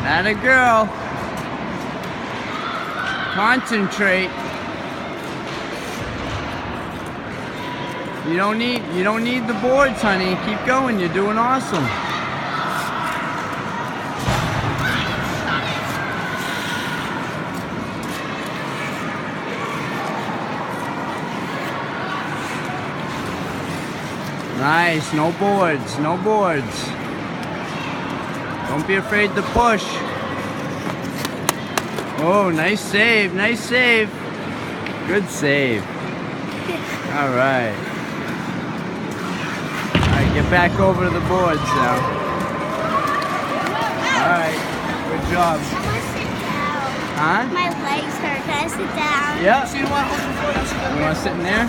Atta girl. Concentrate. You don't need the boards, honey. Keep going. You're doing awesome. Nice. No boards. No boards. Don't be afraid to push. Oh, nice save. Nice save. Good save. All right. Get back over to the boards now. Alright, good job. I want to sit down. Huh? My legs hurt. Can I sit down? Yeah. So you want to hold them for you? You want to sit in there?